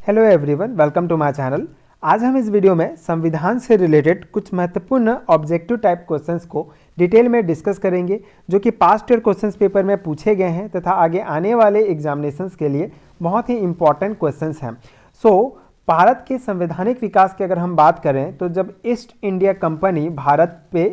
Hello everyone, welcome to my channel. आज हम इस वीडियो में संविधान से रिलेटेड कुछ महत्वपूर्ण ऑब्जेक्टिव टाइप क्वेश्चंस को डिटेल में डिस्कस करेंगे, जो कि पास्ट ईयर क्वेश्चंस पेपर में पूछे गए हैं तथा आगे आने वाले एग्जामिनेशंस के लिए बहुत ही इंपॉर्टेंट क्वेश्चंस हैं। भारत के संवैधानिक विकास की अगर हम बात करें तो जब ईस्ट इंडिया कंपनी भारत पे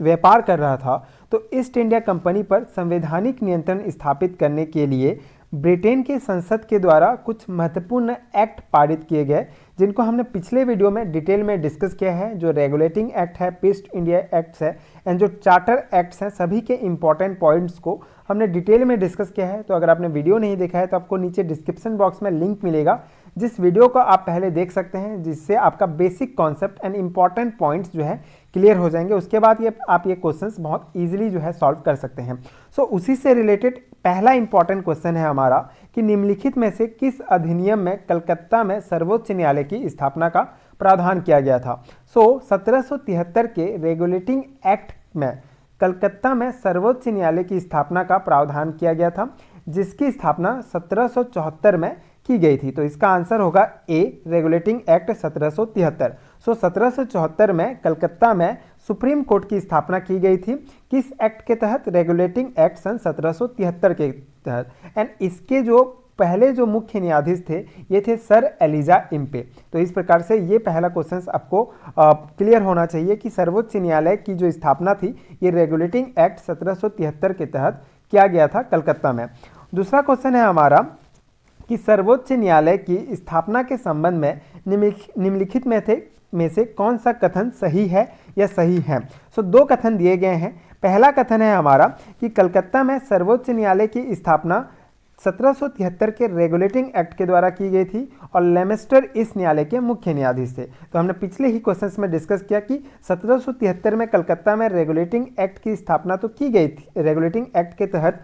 व्यापार कर रहा था तो ईस्ट इंडिया कंपनी पर संवैधानिक नियंत्रण स्थापित करने के लिए ब्रिटेन के संसद के द्वारा कुछ महत्वपूर्ण एक्ट पारित किए गए, जिनको हमने पिछले वीडियो में डिटेल में डिस्कस किया है। जो रेगुलेटिंग एक्ट है, ईस्ट इंडिया एक्ट्स है एंड जो चार्टर एक्ट्स हैं, सभी के इंपॉर्टेंट पॉइंट्स को हमने डिटेल में डिस्कस किया है। तो अगर आपने वीडियो नहीं देखा है तो आपको नीचे डिस्क्रिप्शन बॉक्स में लिंक मिलेगा, जिस वीडियो को आप पहले देख सकते हैं, जिससे आपका basic concept and important points जो है क्लियर हो जाएंगे। उसके बाद आप ये क्वेश्चंस बहुत इजीली जो है सॉल्व कर सकते हैं। उसी से रिलेटेड पहला इंपॉर्टेंट क्वेश्चन है हमारा कि निम्नलिखित में से किस अधिनियम में कलकत्ता में सर्वोच्च न्यायालय की स्थापना का प्रावधान किया गया था। 1773 के रेगुलेटिंग एक्ट में कलकत्ता में सर्वोच्च न्यायालय की स्थापना का प्रावधान किया गया था, जिसकी स्थापना 1774 में की गई थी। तो इसका आंसर होगा ए, रेगुलेटिंग एक्ट 1773। 1774 में कलकत्ता में सुप्रीम कोर्ट की स्थापना की गई थी। किस एक्ट के तहत? रेगुलेटिंग एक्ट सन 1773 के तहत। एंड इसके जो पहले जो मुख्य न्यायाधीश थे ये थे सर एलिजा इम्पे। तो इस प्रकार से ये पहला क्वेश्चन आपको क्लियर होना चाहिए कि सर्वोच्च न्यायालय की जो स्थापना थी ये रेगुलेटिंग एक्ट 1773 के तहत किया गया था कलकत्ता में। दूसरा क्वेश्चन है हमारा कि सर्वोच्च न्यायालय की स्थापना के संबंध में निम्नलिखित में से कौन सा कथन सही है या सही है। दो कथन दिए गए हैं। पहला कथन है हमारा कि कलकत्ता में सर्वोच्च न्यायालय की स्थापना 1773 के रेगुलेटिंग एक्ट के द्वारा की गई थी और लेमेस्टर इस न्यायालय के मुख्य न्यायाधीश थे। तो हमने पिछले ही क्वेश्चंस में डिस्कस किया कि 1773 में कलकत्ता में रेगुलेटिंग एक्ट की स्थापना तो की गई थी, रेगुलेटिंग एक्ट के तहत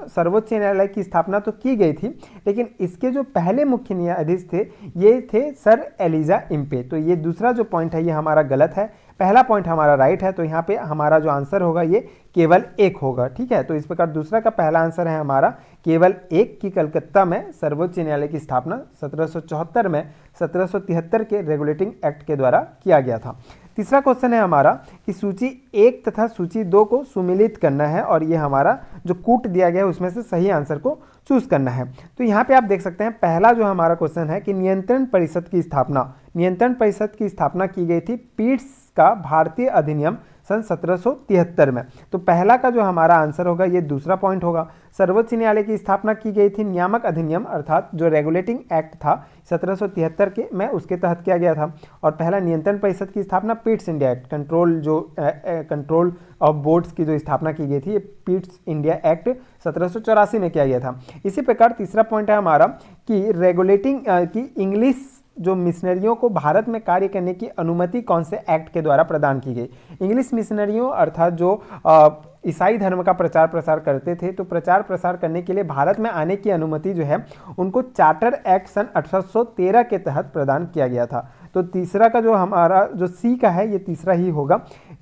सर्वोच्च न्यायालय की स्थापना तो की गई थी, लेकिन इसके जो पहले मुख्य न्यायाधीश थे ये थे सर एलिजा इम्पे। तो ये दूसरा जो पॉइंट है ये हमारा गलत है, पहला पॉइंट हमारा राइट है। तो यहाँ पे हमारा जो आंसर होगा ये केवल एक होगा। ठीक है, तो इस प्रकार दूसरा का पहला आंसर है हमारा केवल एक की कलकत्ता में सर्वोच्च न्यायालय की स्थापना 1774 में 1773 के रेगुलेटिंग एक्ट के द्वारा किया गया था। तीसरा क्वेश्चन है हमारा कि सूची 1 तथा सूची 2 को सुमिलित करना है और ये हमारा जो कूट दिया गया है उसमें से सही आंसर को चूज करना है। तो यहाँ पे आप देख सकते हैं पहला जो हमारा क्वेश्चन है कि नियंत्रण परिषद की स्थापना की गई थी पीट्स का भारतीय अधिनियम सन 1773 में। तो पहला का जो हमारा आंसर होगा ये दूसरा पॉइंट होगा। सर्वोच्च न्यायालय की स्थापना की गई थी नियामक अधिनियम अर्थात जो रेगुलेटिंग एक्ट था 1773 के में उसके तहत किया गया था। और पहला नियंत्रण परिषद की स्थापना Pitt's India act, control of boards की जो स्थापना की गई थी ये पीट्स इंडिया एक्ट 1784 में किया गया था। इसी प्रकार तीसरा पॉइंट है हमारा कि रेगुलेटिंग की इंग्लिश जो मिशनरियों को भारत में कार्य करने की अनुमति कौन से एक्ट के द्वारा प्रदान की गई। इंग्लिश मिशनरियों अर्थात जो ईसाई धर्म का प्रचार प्रसार करते थे, तो प्रचार प्रसार करने के लिए भारत में आने की अनुमति जो है उनको चार्टर एक्ट सन 1813 के तहत प्रदान किया गया था। तो तीसरा का जो हमारा जो सी का है ये तीसरा ही होगा।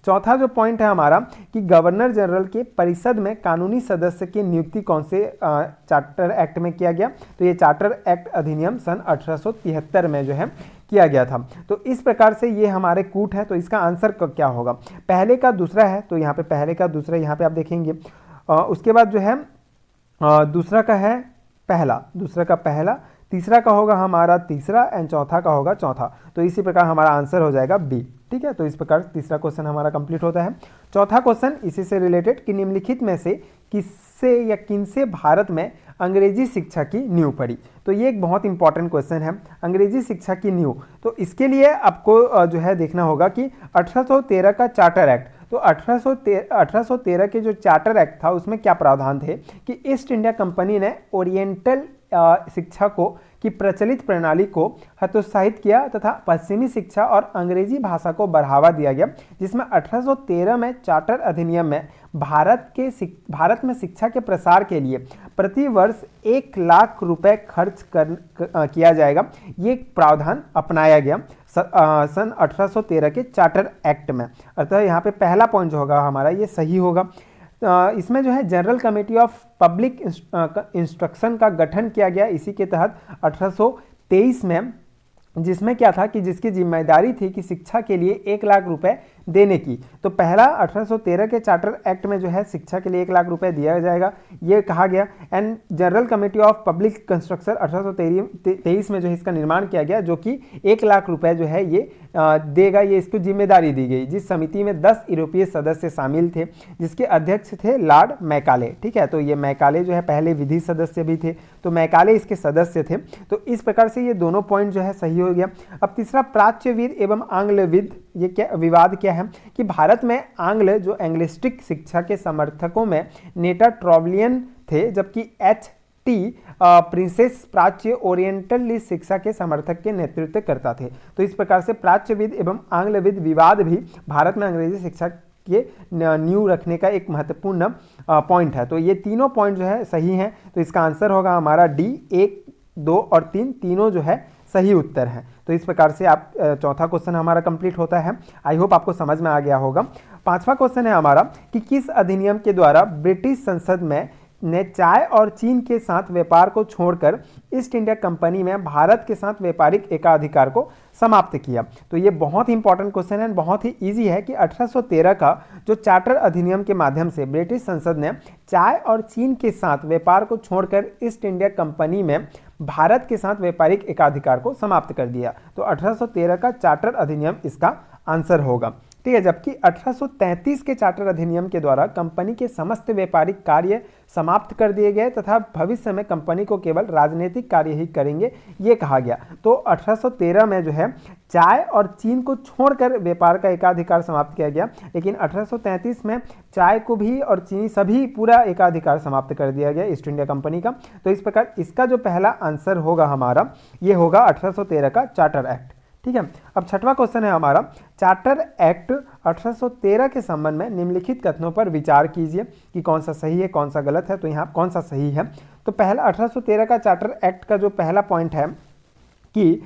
चौथा जो पॉइंट है हमारा कि गवर्नर जनरल के परिषद में कानूनी सदस्य की नियुक्ति कौन से चार्टर एक्ट में किया गया। तो ये चार्टर एक्ट अधिनियम सन 1873 में जो है किया गया था। तो इस प्रकार से ये हमारे कूट है। तो इसका आंसर क्या होगा? पहले का दूसरा है, तो यहाँ पे पहले का दूसरा यहाँ पे आप देखेंगे। उसके बाद जो है दूसरा का है पहला, दूसरा का पहला, तीसरा का होगा हमारा तीसरा एंड चौथा का होगा चौथा। तो इसी प्रकार हमारा आंसर हो जाएगा बी। ठीक है, तो इस प्रकार तीसरा क्वेश्चन हमारा कंप्लीट होता है। चौथा क्वेश्चन इसी से रिलेटेड कि निम्नलिखित में से किससे या किनसे भारत में अंग्रेजी शिक्षा की नींव पड़ी। तो ये एक बहुत इंपॉर्टेंट क्वेश्चन है, अंग्रेजी शिक्षा की नींव। तो इसके लिए आपको जो है देखना होगा कि 1813 का चार्टर एक्ट, तो 1813 के जो चार्टर एक्ट था उसमें क्या प्रावधान थे कि ईस्ट इंडिया कंपनी ने ओरिएंटल शिक्षा को की प्रचलित प्रणाली को हतोत्साहित किया तथा पश्चिमी शिक्षा और अंग्रेजी भाषा को बढ़ावा दिया गया, जिसमें 1813 में चार्टर अधिनियम में भारत में शिक्षा के प्रसार के लिए प्रति वर्ष 1 लाख रुपए खर्च किया जाएगा। ये प्रावधान अपनाया गया सन 1813 के चार्टर एक्ट में। अतः यहाँ पे पहला पॉइंट जो होगा हमारा ये सही होगा। इसमें जो है general committee of public instruction का गठन किया गया, इसी के तहत 1923 में, जिसमें क्या था कि जिसकी जिम्मेदारी थी कि शिक्षा के लिए 1 लाख रुपए देने की। तो पहला 1813 के चार्टर एक्ट में जो है शिक्षा के लिए 1 लाख रुपए दिया जाएगा, ये कहा गया। And general committee of public construction 1823 में जो है इसका निर्माण किया गया, जो कि 1 लाख रुपए जो है ये देगा, ये इसको जिम्मेदारी दी गई, जिस समिति में 10 यूरोपीय सदस्य शामिल थे, जिसके अध्यक्ष थे लॉर्ड मैकाले। ठीक है, तो ये मैकाले जो है पहले विधि सदस्य भी थे, तो मैकाले इसके सदस्य थे। तो इस प्रकार से ये दोनों पॉइंट जो है सही हो गया। अब तीसरा, प्राच्यविद एवं आंग्लविद, ये क्या विवाद क्या है कि भारत में आंग्ल जो एंग्लिस्टिक शिक्षा के समर्थकों में नेटा ट्रॉवलियन थे, जबकि HT प्रिंसेस प्राच्य ओरिएंटलिस्ट शिक्षा के समर्थक के नेतृत्व करता थे। तो इस प्रकार से प्राच्यविद एवं आंग्लविद विवाद भी भारत में अंग्रेजी शिक्षा के नींव रखने का एक महत्वपूर्ण पॉइंट है। तो ये तीनों पॉइंट जो है सही हैं, तो इसका आंसर होगा हमारा D, 1, 2 और 3 तीनों जो है सही उत्तर है। तो इस प्रकार से आप चौथा क्वेश्चन हमारा कंप्लीट होता है। आई होप आपको समझ में आ गया होगा। पांचवा क्वेश्चन है हमारा कि किस अधिनियम के द्वारा ब्रिटिश संसद में ने चाय और चीन के साथ व्यापार को छोड़कर ईस्ट इंडिया कंपनी में भारत के साथ व्यापारिक एकाधिकार को समाप्त किया। तो ये बहुत ही इंपॉर्टेंट क्वेश्चन है, बहुत ही इजी है कि 1813 का जो चार्टर अधिनियम के माध्यम से ब्रिटिश संसद ने चाय और चीन के साथ व्यापार को छोड़कर ईस्ट इंडिया कंपनी में भारत के साथ व्यापारिक एकाधिकार को समाप्त कर दिया। तो 1813 का चार्टर अधिनियम इसका आंसर होगा। ठीक है, जबकि 1833 के चार्टर अधिनियम के द्वारा कंपनी के समस्त व्यापारिक कार्य समाप्त कर दिए गए तथा भविष्य में कंपनी को केवल राजनीतिक कार्य ही करेंगे, ये कहा गया। तो 1813 में जो है चाय और चीन को छोड़कर व्यापार का एकाधिकार समाप्त किया गया, लेकिन 1833 में चाय को भी और चीनी सभी पूरा एकाधिकार समाप्त कर दिया गया ईस्ट इंडिया कंपनी का। तो इस प्रकार इसका जो पहला आंसर होगा हमारा, ये होगा 1813 का चार्टर एक्ट। ठीक है, अब छठवां क्वेश्चन है हमारा, चार्टर एक्ट 1813 के संबंध में निम्नलिखित कथनों पर विचार कीजिए कि कौन सा सही है कौन सा गलत है। तो यहाँ कौन सा सही है, तो पहला 1813 का चार्टर एक्ट का जो पहला पॉइंट है कि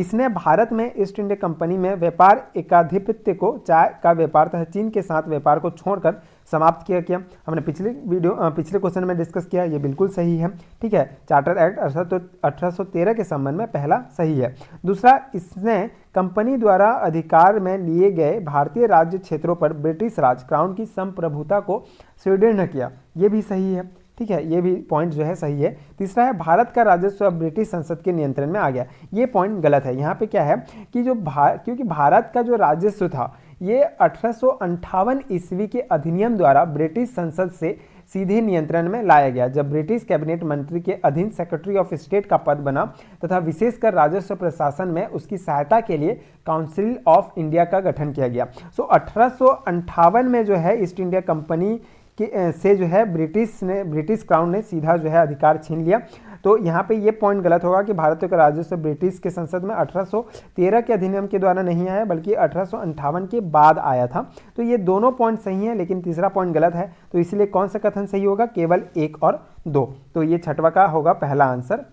इसने भारत में ईस्ट इंडिया कंपनी में व्यापार एकाधिपत्य को, चाय का व्यापार तथा चीन के साथ व्यापार को छोड़कर समाप्त किया। हमने पिछले क्वेश्चन में डिस्कस किया, ये बिल्कुल सही है। ठीक है, चार्टर एक्ट 1813 के संबंध में पहला सही है। दूसरा, इसने कंपनी द्वारा अधिकार में लिए गए भारतीय राज्य क्षेत्रों पर ब्रिटिश राज क्राउन की संप्रभुता को सुदृढ़ किया, ये भी सही है। ठीक है, ये भी पॉइंट जो है सही है। तीसरा है, भारत का राजस्व ब्रिटिश संसद के नियंत्रण में आ गया, ये पॉइंट गलत है। यहाँ पे क्या है कि क्योंकि भारत का जो राजस्व था ये 1858 ईस्वी के अधिनियम द्वारा ब्रिटिश संसद से सीधे नियंत्रण में लाया गया, जब ब्रिटिश कैबिनेट मंत्री के अधीन सेक्रेटरी ऑफ स्टेट का पद बना तथा विशेषकर राजस्व प्रशासन में उसकी सहायता के लिए काउंसिल ऑफ इंडिया का गठन किया गया। 1858 में जो है ईस्ट इंडिया कंपनी से जो है ब्रिटिश क्राउन ने सीधा जो है अधिकार छीन लिया। तो यहाँ पे ये पॉइंट गलत होगा कि भारत का राजस्व ब्रिटिश के संसद में 1813 के अधिनियम के द्वारा नहीं आया, बल्कि 1858 के बाद आया था। तो ये दोनों पॉइंट सही हैं, लेकिन तीसरा पॉइंट गलत है। तो इसलिए कौन सा कथन सही होगा, केवल 1 और 2। तो ये छठवां का होगा पहला आंसर।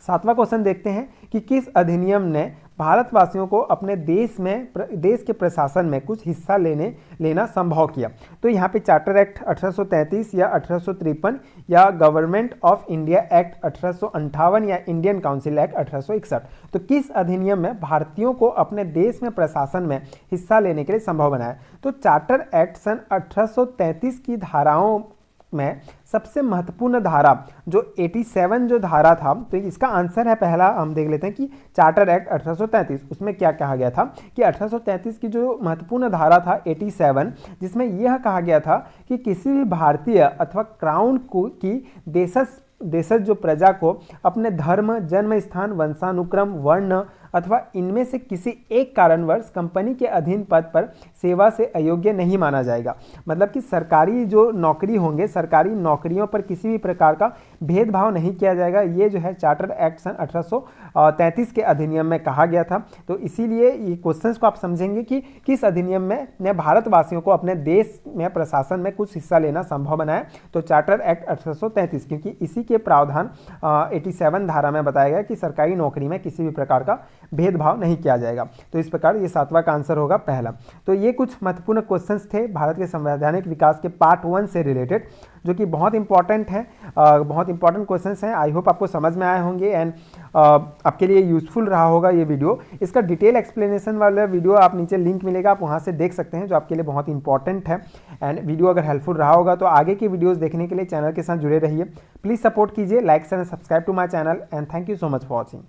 सातवां क्वेश्चन देखते हैं कि किस अधिनियम ने भारतवासियों को अपने देश के प्रशासन में कुछ हिस्सा लेना संभव किया। तो यहाँ पे चार्टर एक्ट 1833 या 1853 या गवर्नमेंट ऑफ इंडिया एक्ट 1858 या इंडियन काउंसिल एक्ट 1861। तो किस अधिनियम में भारतीयों को अपने देश में प्रशासन में हिस्सा लेने के लिए संभव बनाया। तो चार्टर एक्ट सन 1833 की धाराओं में सबसे महत्वपूर्ण धारा जो 87 जो धारा था, तो इसका आंसर है पहला। हम देख लेते हैं कि चार्टर एक्ट 1833 उसमें क्या कहा गया था कि 1833 की जो महत्वपूर्ण धारा था 87, जिसमें यह कहा गया था कि किसी भी भारतीय अथवा क्राउन की देशज जो प्रजा को अपने धर्म, जन्म स्थान, वंशानुक्रम, वर्ण अथवा इनमें से किसी एक कारणवश कंपनी के अधीन पद पर सेवा से अयोग्य नहीं माना जाएगा। मतलब कि सरकारी जो नौकरी होंगे, सरकारी नौकरियों पर किसी भी प्रकार का भेदभाव नहीं किया जाएगा। ये जो है चार्टर एक्ट सन 1833 के अधिनियम में कहा गया था। तो इसीलिए ये क्वेश्चंस को आप समझेंगे कि किस अधिनियम में ने भारतवासियों को अपने देश में प्रशासन में कुछ हिस्सा लेना संभव बनाया। तो चार्टर एक्ट 1833, क्योंकि इसी के प्रावधान 87 धारा में बताया गया कि सरकारी नौकरी में किसी भी प्रकार का भेदभाव नहीं किया जाएगा। तो इस प्रकार ये 7वां का आंसर होगा पहला। तो ये कुछ महत्वपूर्ण क्वेश्चंस थे भारत के संवैधानिक विकास के पार्ट 1 से रिलेटेड, जो कि बहुत इंपॉर्टेंट हैं, बहुत इंपॉर्टेंट क्वेश्चंस हैं। आई होप आपको समझ में आए होंगे एंड आपके लिए यूजफुल रहा होगा ये वीडियो। इसका डिटेल एक्सप्लेनेशन वाला वीडियो आप नीचे लिंक मिलेगा, आप वहाँ से देख सकते हैं, जो आपके लिए बहुत इंपॉर्टेंट है। एंड वीडियो अगर हेल्पफुल रहा होगा तो आगे की वीडियोस देखने के लिए चैनल के साथ जुड़े रहिए। प्लीज़ सपोर्ट कीजिए, like and subscribe to my channel and thank you so much for watching.